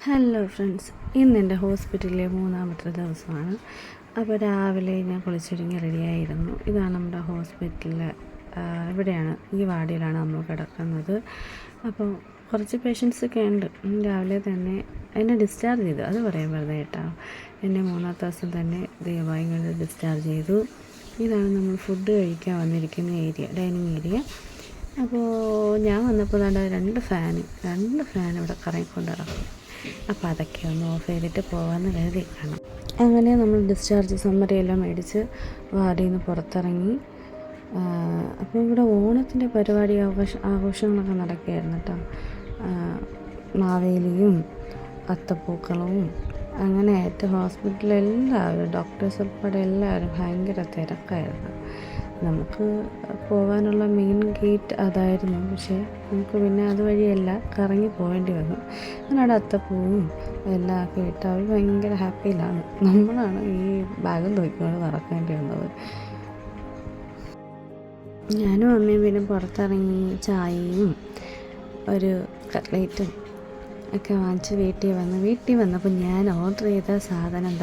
Hello friends, ഇന്ന് എൻ്റെ ഹോസ്പിറ്റലിലെ മൂന്നാമത്തെ ദിവസമാണ്. അപ്പോൾ രാവിലെ ഞാൻ കുളിച്ചൊരുങ്ങി റെഡിയായിരുന്നു. ഇതാണ് നമ്മുടെ ഹോസ്പിറ്റലിൽ. ഇവിടെയാണ്, ഈ വാർഡിലാണ് നമ്മൾ കിടക്കുന്നത്. അപ്പോൾ കുറച്ച് പേഷ്യൻസൊക്കെ ഉണ്ട്. രാവിലെ തന്നെ എന്നെ ഡിസ്ചാർജ് ചെയ്തു, അത് പറയാൻ വെറുതെ കേട്ടോ. എന്നെ മൂന്നാമത്തെ ദിവസം തന്നെ ദയവായി കൊണ്ട് ഡിസ്ചാർജ് ചെയ്തു. ഇതാണ് നമ്മൾ ഫുഡ് കഴിക്കാൻ വന്നിരിക്കുന്ന ഏരിയ, ഡൈനിങ് ഏരിയ. അപ്പോൾ ഞാൻ വന്നപ്പോൾ രണ്ട് ഫാൻ ഇവിടെ കറങ്ങിക്കൊണ്ട് നടക്കും. അപ്പോൾ അതൊക്കെ ഒന്ന് ഓഫ് ചെയ്തിട്ട് പോകാമെന്ന് കരുതി കാണാം. അങ്ങനെ നമ്മൾ ഡിസ്ചാർജ് സമ്മറിയെല്ലാം മേടിച്ച് വാർഡിൽ നിന്ന് പുറത്തിറങ്ങി. അപ്പോൾ ഇവിടെ ഓണത്തിൻ്റെ പരിപാടി ആഘോഷങ്ങളൊക്കെ നടക്കുകയായിരുന്നു കേട്ടോ. മാവേലിയും അത്തപ്പൂക്കളവും അങ്ങനെ ആയിട്ട് ഹോസ്പിറ്റലിൽ എല്ലാവരും, ഡോക്ടേഴ്സ് ഉൾപ്പെടെ എല്ലാവരും ഭയങ്കര തിരക്കായിരുന്നു. നമുക്ക് പോകാനുള്ള മെയിൻ ഗേറ്റ് അതായിരുന്നു. പക്ഷേ നമുക്ക് പിന്നെ അതുവഴിയല്ല, കറങ്ങി പോകേണ്ടി വന്നു. അങ്ങനെ അവിടെ അത്തപ്പൂവും എല്ലാം ഒക്കെ ഇട്ട് അവർ ഭയങ്കര ഹാപ്പിയിലാണ്. നമ്മളാണ് ഈ ബാഗും തൂക്കിക്കൊണ്ട് നടക്കേണ്ടി വന്നത്. ഞാനും അമ്മയും പിന്നെ പുറത്തിറങ്ങി ചായയും ഒരു കട്ട്ലേറ്റും ഒക്കെ വാങ്ങിച്ച് വീട്ടിൽ വന്നപ്പോൾ ഞാൻ ഓർഡർ ചെയ്ത സാധനം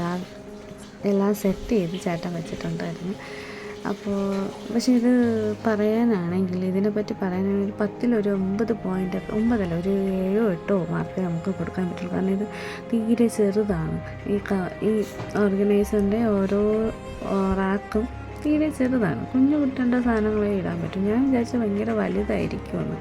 എല്ലാം സെറ്റ് ചെയ്ത് ചേട്ടൻ വെച്ചിട്ടുണ്ടായിരുന്നു. അപ്പോൾ പക്ഷേ ഇത് പറയാനാണെങ്കിൽ, ഇതിനെപ്പറ്റി പറയാനാണെങ്കിൽ 10-ഒരു 9 പോയിൻ്റ്, 9 അല്ല, ഒരു 7 8 മാർക്ക് നമുക്ക് കൊടുക്കാൻ പറ്റുള്ളൂ. കാരണം ഇത് തീരെ ചെറുതാണ്. ഈ ഓർഗനൈസറിൻ്റെ ഓരോ റാക്കും തീരെ ചെറുതാണ്. കുഞ്ഞു കുട്ടേണ്ട സാധനങ്ങളെ ഇടാൻ പറ്റും. ഞാൻ വിചാരിച്ച ഭയങ്കര വലുതായിരിക്കുമെന്ന്.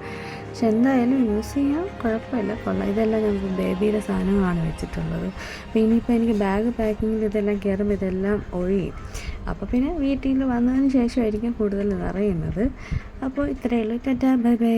പക്ഷെ എന്തായാലും യൂസ് ചെയ്യാൻ കുഴപ്പമില്ല, കൊള്ളാം. ഇതെല്ലാം ഞങ്ങൾക്ക് ബേബിയുടെ സാധനങ്ങളാണ് വെച്ചിട്ടുള്ളത്. അപ്പോൾ ഇനിയിപ്പോൾ എനിക്ക് ബാഗ് പാക്കിങ്ങിൽ ഇതെല്ലാം കയറുമ്പോൾ ഇതെല്ലാം ഒഴിയും. അപ്പോൾ പിന്നെ വീട്ടിൽ വന്നതിന് ശേഷമായിരിക്കും കൂടുതൽ നിറയുന്നത്. അപ്പോൾ ഇത്രയേ ഉള്ളൂ. Tata, bye bye.